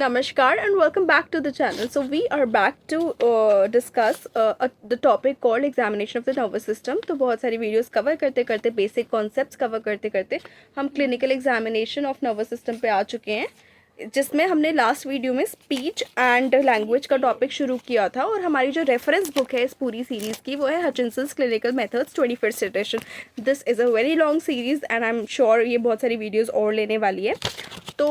Namaskar and welcome back to the channel. So we are back to discuss the topic called examination of the nervous system. तो बहुत सारी videos cover करते करते basic concepts cover करते करते हम clinical examination of nervous system पे आ चुके हैं, जिसमें हमने लास्ट वीडियो में स्पीच एंड लैंग्वेज का टॉपिक शुरू किया था। और हमारी जो रेफरेंस बुक है इस पूरी सीरीज़ की वो है Hutchinson's clinical methods 21st edition. This is a very long series and I am sure ये बहुत सारी वीडियोस और लेने वाली है। तो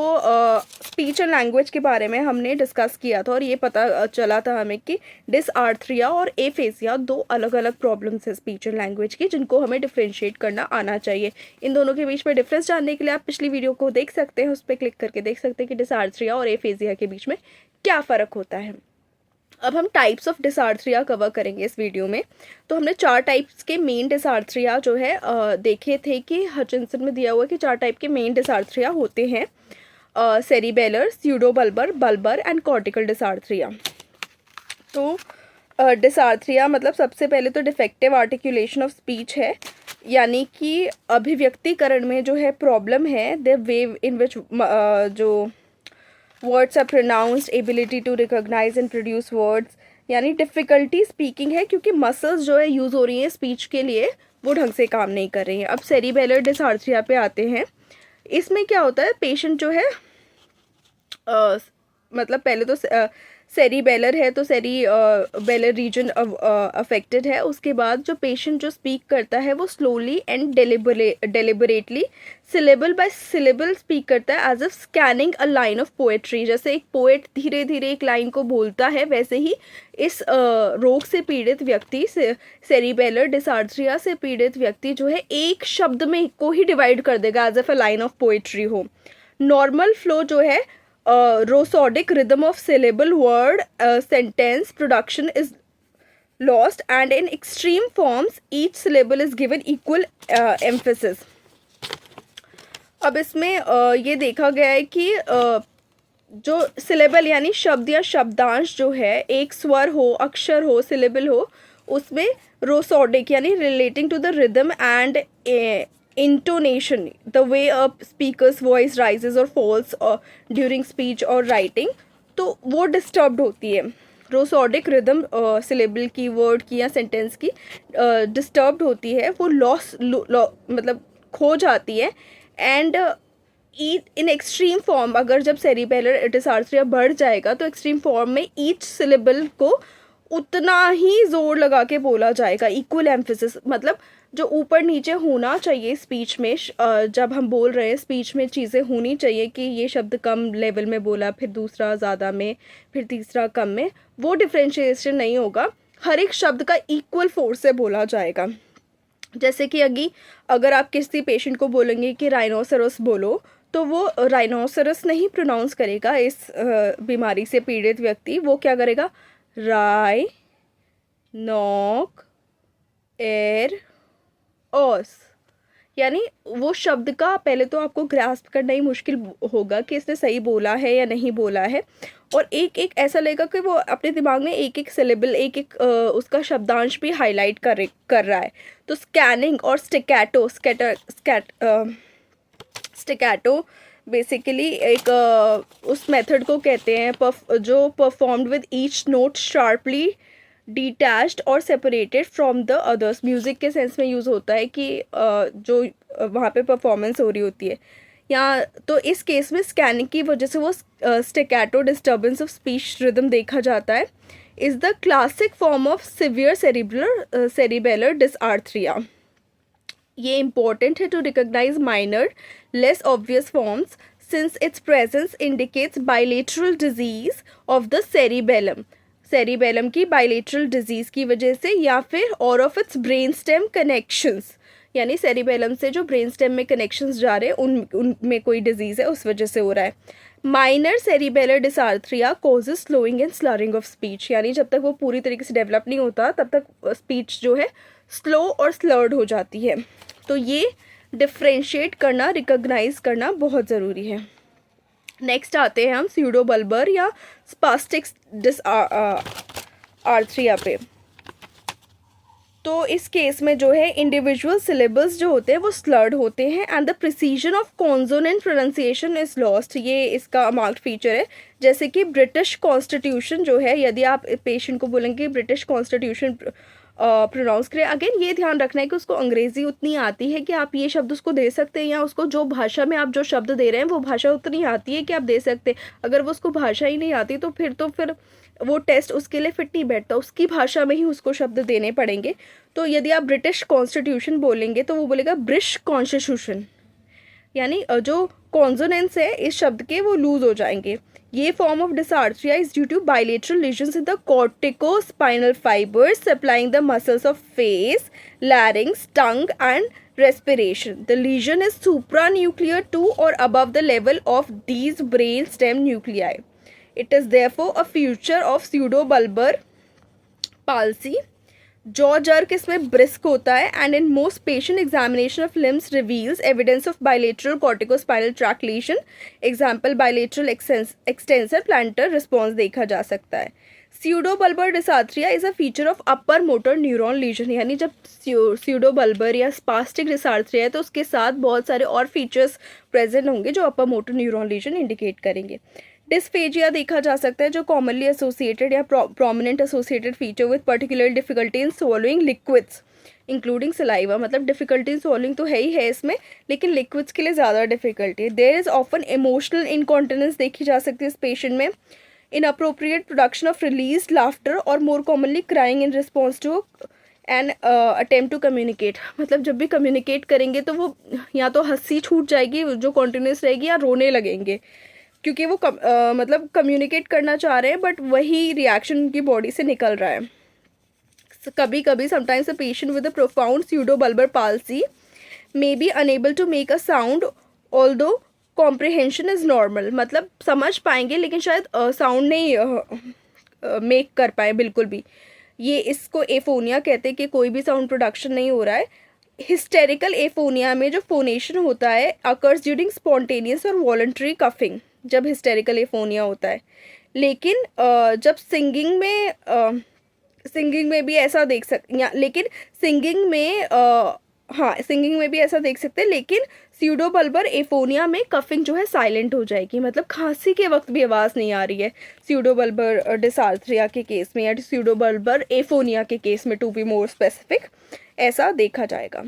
स्पीच एंड लैंग्वेज के बारे में हमने डिस्कस किया था और ये पता चला था हमें कि डिसआर्थरिया और एफेसिया दो अलग अलग प्रॉब्लम्स है स्पीच एंड लैंग्वेज की, जिनको हमें डिफ्रेंशिएट करना आना चाहिए। इन दोनों के बीच में डिफरेंस जानने के लिए आप पिछली वीडियो को देख सकते हैं, उस पर क्लिक करके देख सकते हैं कि डिसआर्थरिया और एफेसिया के बीच में क्या फ़र्क होता है। अब हम टाइप्स ऑफ डिसआर्थरिया कवर करेंगे इस वीडियो में। तो हमने 4 टाइप्स के मेन डिसआर्थरिया जो है देखे थे कि हचिंसन में दिया हुआ है कि 4 टाइप के मेन डिसआर्थरिया होते हैं, cerebellar, स्यूडोबल्बर, bulbar and cortical dysarthria. तो डिसआर्थरिया मतलब सबसे पहले तो डिफेक्टिव आर्टिकुलेशन ऑफ स्पीच है, यानी कि अभिव्यक्तिकरण में जो है प्रॉब्लम है। द वे इन विच जो words are pronounced, ability to recognize and produce words, यानी डिफ़िकल्टी स्पीकिंग है क्योंकि मसल्स जो है यूज़ हो रही हैं स्पीच के लिए वो ढंग से काम नहीं कर रही हैं। अब सेरिबेलर डिसआर्थरिया पे आते हैं। इसमें क्या होता है, पेशेंट जो है मतलब पहले तो सेरिबेलर है तो सेरिबेलर रीजन अफेक्टेड है। उसके बाद जो पेशेंट जो स्पीक करता है वो slowly and deliberately syllable by syllable speak करता है, as a scanning a line of poetry. जैसे एक पोएट धीरे धीरे एक लाइन को बोलता है, वैसे ही इस रोग से पीड़ित व्यक्ति सेरिबेलर डिसआर्थरिया से पीड़ित व्यक्ति जो है एक शब्द में को ही डिवाइड कर देगा as if a line of poetry हो। नॉर्मल फ्लो जो है rhapsodic rhythm of syllable word sentence production is lost, and in extreme forms each syllable is given equal emphasis. अब इसमें ये देखा गया है कि जो सिलेबल यानी शब्द या शब्दांश जो है एक स्वर हो, अक्षर हो, सिलेबल हो, उसमें रोसोडिक यानी relating to the rhythm and intonation, the way a speaker's voice rises or falls during speech or writing, तो वो डिस्टर्ब्ड होती है। रोसोडिक रिदम सिलेबल की, वर्ड की या सेंटेंस की डिस्टर्ब्ड होती है, वो मतलब खो जाती है। एंड इन एक्सट्रीम फॉर्म अगर जब सेरिबेलर डिसआर्थरिया बढ़ जाएगा तो एक्सट्रीम फॉर्म में ईच सिलेबल को उतना ही जोर लगा के बोला जाएगा, इक्वल एम्फेसिस। मतलब जो ऊपर नीचे होना चाहिए स्पीच में, जब हम बोल रहे हैं स्पीच में चीज़ें होनी चाहिए कि ये शब्द कम लेवल में बोला, फिर दूसरा ज़्यादा में, फिर तीसरा कम में, वो डिफ्रेंशिएशन नहीं होगा। हर एक शब्द का इक्वल फोर्स से बोला जाएगा। जैसे कि अगर आप किसी पेशेंट को बोलेंगे कि राइनोसरस बोलो, तो वो राइनोसरस नहीं प्रोनाउंस करेगा। इस बीमारी से पीड़ित व्यक्ति वो क्या करेगा, राई नॉक एर ओस, यानी वो शब्द का पहले तो आपको ग्रास्प करना ही मुश्किल होगा कि इसने सही बोला है या नहीं बोला है। और एक एक ऐसा लगेगा कि वो अपने दिमाग में एक एक सिलेबल, एक एक उसका शब्दांश भी हाईलाइट कर रहा है। तो स्कैनिंग और स्टिकैटो बेसिकली एक उस मेथड को कहते हैं जो performed with each note sharply detached और separated from the others. Music के सेंस में यूज़ होता है कि जो वहाँ पे परफॉर्मेंस हो रही होती है। या तो इस केस में स्कैनिंग की वजह से वो staccato disturbance of speech rhythm देखा जाता है। Is the classic form of severe cerebellar dysarthria. ये इम्पॉर्टेंट है to recognise minor less obvious forms since its presence indicates bilateral disease of the cerebellum की बाइलेटरल डिजीज़ की वजह से, या फिर और of its brain stem connections, यानी सेरिबेलम से जो ब्रेन स्टेम में कनेक्शंस जा रहे हैं उनमें कोई डिजीज़ है उस वजह से हो रहा है। Minor cerebellar dysarthria causes slowing and slurring of speech, यानी जब तक वो पूरी तरीके से डेवलप नहीं होता तब तक स्पीच जो है स्लो और स्लर्ड हो जाती है। तो ये डिफ्रेंशिएट करना, रिकॉग्नाइज करना बहुत ज़रूरी है। नेक्स्ट आते हैं हम स्यूडोबल्बर या स्पास्टिक डिसआर्थरिया पे। तो इस केस में जो है इंडिविजुअल सिलेबस जो होते हैं वो स्लर्ड होते हैं and the precision of consonant pronunciation is lost, ये इसका मार्क्ड फीचर है। जैसे कि ब्रिटिश कॉन्स्टिट्यूशन जो है, यदि आप पेशेंट को बोलेंगे ब्रिटिश कॉन्स्टिट्यूशन प्रोनाउंस करें, अगेन ये ध्यान रखना है कि उसको अंग्रेज़ी उतनी आती है कि आप ये शब्द उसको दे सकते हैं, या उसको जो भाषा में आप जो शब्द दे रहे हैं वो भाषा उतनी आती है कि आप दे सकते हैं। अगर वो उसको भाषा ही नहीं आती तो फिर वो टेस्ट उसके लिए फिट नहीं बैठता, उसकी भाषा में ही उसको शब्द देने पड़ेंगे। तो यदि आप ब्रिटिश कॉन्स्टिट्यूशन बोलेंगे तो वो बोलेगा ब्रिटिश कॉन्स्टिट्यूशन, यानी जो कॉन्सोनेंट्स है इस शब्द के वो लूज हो जाएंगे। ये form of dysarthria is due to bilateral lesions in the corticospinal fibres supplying the muscles of face, larynx, tongue and respiration. The lesion is supranuclear to or above the level of these brain stem nuclei. It is therefore a feature of pseudobulbar palsy. Jaw jerk इसमें brisk होता है and in most patient examination of limbs reveals evidence of bilateral corticospinal tract lesion. Example bilateral extensor plantar response देखा जा सकता है। Pseudobulbar dysarthria is a feature of upper motor neuron lesion, यानी जब स्यूडोबल्बर या स्पास्टिक डिसआर्थरिया है तो उसके साथ बहुत सारे और फीचर्स प्रेजेंट होंगे जो अपर मोटर न्यूरॉन लीजन इंडिकेट करेंगे। डिस्फेजिया देखा जा सकता है जो कॉमनली एसोसिएटेड या prominent associated feature with particular difficulty in swallowing liquids including saliva, मतलब डिफिकल्टी इन स्वॉलोइंग तो है ही है इसमें, लेकिन लिक्विड्स के लिए ज़्यादा डिफिकल्टी है। There is often emotional incontinence देखी जा सकती है इस पेशेंट में, inappropriate production of released laughter or more commonly crying in response to an attempt to communicate। मतलब जब भी कम्युनिकेट करेंगे तो वो या तो हंसी छूट जाएगी जो कॉन्टिन्यूस रहेगी, या रोने लगेंगे क्योंकि वो मतलब कम्युनिकेट करना चाह रहे हैं बट वही रिएक्शन उनकी बॉडी से निकल रहा है। कभी कभी sometimes a patient with a profound pseudobulbar palsy may be unable to make a sound although comprehension is normal, मतलब समझ पाएंगे लेकिन शायद साउंड नहीं मेक कर पाए बिल्कुल भी। ये इसको एफोनिया कहते हैं कि कोई भी साउंड प्रोडक्शन नहीं हो रहा है। हिस्टेरिकल एफोनिया में जो फोनेशन होता है अकर्स ड्यूरिंग स्पॉन्टेनियस और वॉलंटरी कफिंग, जब हिस्टेरिकल एफोनिया होता है। लेकिन जब सिंगिंग में भी ऐसा देख सकते, लेकिन सिंगिंग में सिंगिंग में भी ऐसा देख सकते हैं, लेकिन स्यूडोबल्बर एफोनिया में कफिंग जो है साइलेंट हो जाएगी, मतलब खांसी के वक्त भी आवाज़ नहीं आ रही है स्यूडोबल्बर डिसआर्थरिया के केस में या स्यूडोबल्बर एफोनिया के केस में, टू बी मोर स्पेसिफिक, ऐसा देखा जाएगा।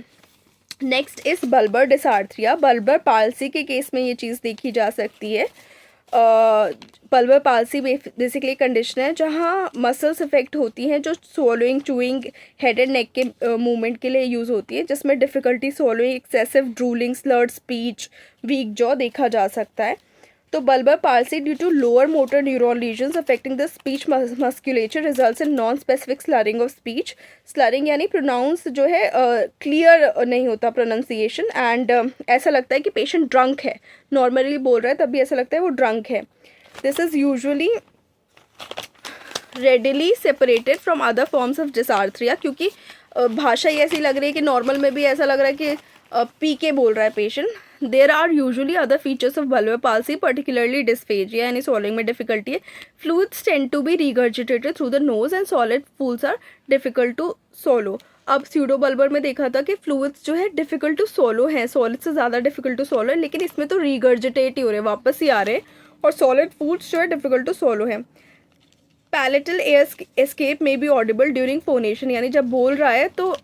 नेक्स्ट इस बल्बर डिसआर्थरिया। बल्बर पाल्सी के केस में ये चीज़ देखी जा सकती है। बल्बर पाल्सी बेसिकली कंडीशन है जहाँ मसल्स इफेक्ट होती हैं जो swallowing, chewing, head and neck के मूवमेंट के लिए यूज़ होती है, जिसमें difficulty swallowing, excessive drooling, slurred speech, weak jaw देखा जा सकता है। तो bulbar palsy due to lower motor neuron lesions affecting the speech musculature results in non specific slurring of speech. Slurring यानी प्रोनाउंस जो है क्लियर नहीं होता प्रोनाउंसिएशन, एंड ऐसा लगता है कि पेशेंट ड्रंक है, नॉर्मली बोल रहा है तब भी ऐसा लगता है वो ड्रंक है। This is usually readily separated from other forms of dysarthria, क्योंकि भाषा ही ऐसी लग रही है कि नॉर्मल में भी ऐसा लग रहा है कि पी के बोल रहा है patient. There are usually other features of bulbar palsy, particularly dysphagia यानी स्वॉलोइंग में डिफिकल्टी है। Fluids tend to be regurgitated through the nose and solid foods are difficult to swallow. अब स्यूडोबल्बर में देखा था कि फ्लूइड्स जो है डिफिकल्ट टू सोलो हैं, सॉलिड से ज़्यादा डिफिकल्ट टू सोलो है, लेकिन इसमें तो रिगर्जिटेट ही हो रहे हैं, वापस ही आ रहे हैं, और सॉलिड फूड्स जो है डिफिकल्ट टू सोलो है। पैलेटल एयर एस्केप में बी ऑडिबल ड्यूरिंग फोनेशन, यानी जब बोल रहा है तो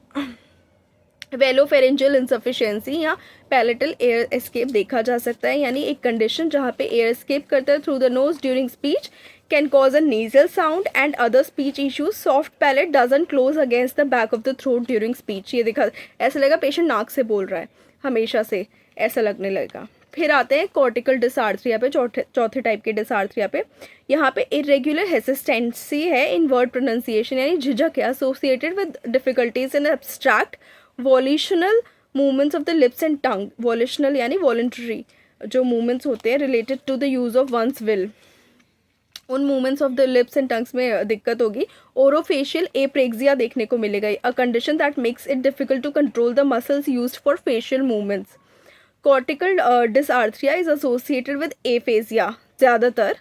वेलोफेरेंजियल इंसफिशिएंसी या पैलेटल एयर एस्केप देखा जा सकता है, यानी एक कंडीशन जहाँ पे एयर एस्केप करता है through the knows during speech can cause a nasal sound and other speech issues. Soft palate doesn't close against the back of the throat during speech, ये देखा ऐसा लगेगा पेशेंट नाक से बोल रहा है, हमेशा से ऐसा लगने लगेगा। फिर आते हैं कॉर्टिकल डिसआर्थरिया पे, चौथे टाइप के डिसआर्थरिया पे। यहाँ पे इरेगुलर हेसिस्टेंसी है इन वर्ड प्रोनाउंसिएशन, यानी झिझक है associated with difficulties in abstract volitional movements of the lips and tongue. Volitional यानी वॉलंटरी जो मूवमेंट्स होते हैं related to the use of one's will, उन movements of the lips and tongues में दिक्कत होगी। ओरोफेशियल एप्रेक्सिया देखने को मिलेगा, a condition that makes it difficult to control the muscles used for facial movements. Cortical dysarthria is associated with aphasia ज़्यादातर।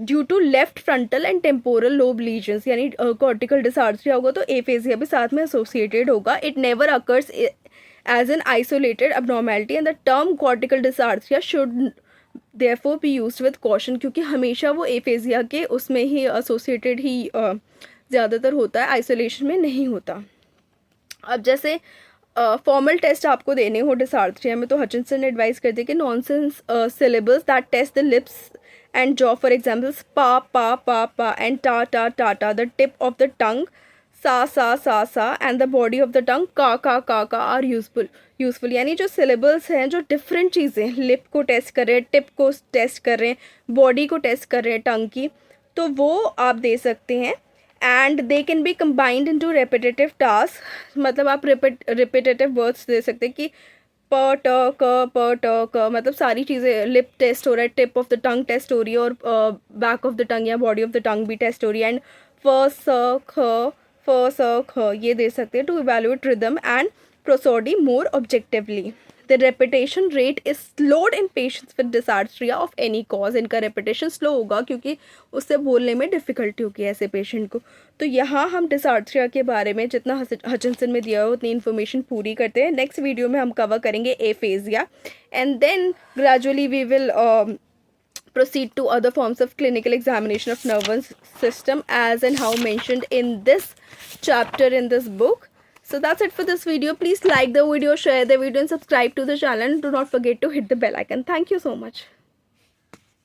Due to left frontal and temporal lobe lesions, यानी cortical dysarthria होगा तो aphasia भी साथ में associated होगा. It never occurs as an isolated abnormality and the term cortical dysarthria should therefore be used with caution, क्योंकि हमेशा वो एफेजिया के उसमें ही एसोसिएटेड ही ज़्यादातर होता है, आइसोलेशन में नहीं होता. अब जैसे फॉर्मल टेस्ट आपको देने हो डिसार्थ्रिया में तो हचिंसन एडवाइस करते हैं कि nonsense syllables that test the lips and jaw, for example pa and ta the tip of the tongue sa and the body of the tongue ka are useful. यानी जो सिलेबल्स हैं, जो different चीज़ें, lip को test कर रहे हैं, tip को टेस्ट कर रहे हैं, बॉडी को टेस्ट कर रहे हैं टंग की, तो वो आप दे सकते हैं. And they can be combined into repetitive task, मतलब आप रिपीटेटिव वर्ड्स दे सकते हैं कि प ट क, मतलब सारी चीज़ें, लिप टेस्ट हो रहा है, tip of the tongue test हो रही है और बैक ऑफ द टंग या बॉडी ऑफ द टंग भी टेस्ट हो रही है. एंड फ ख ये दे सकते हैं to evaluate rhythm and prosody more objectively. The repetition rate is slowed in patients with dysarthria of any cause. इनका repetition slow होगा क्योंकि उससे बोलने में डिफ़िकल्टी होगी ऐसे पेशेंट को. तो यहाँ हम डिसार्थ्रिया के बारे में जितना हचिंसन में दिया हो उतनी इन्फॉर्मेशन पूरी करते हैं. नेक्स्ट वीडियो में हम कवर करेंगे aphasia and then gradually we will proceed to other forms of clinical examination of nervous system as and how mentioned in this chapter in this book. So that's it for this video. Please like the video, share the video and subscribe to the channel. And do not forget to hit the bell icon. Thank you so much.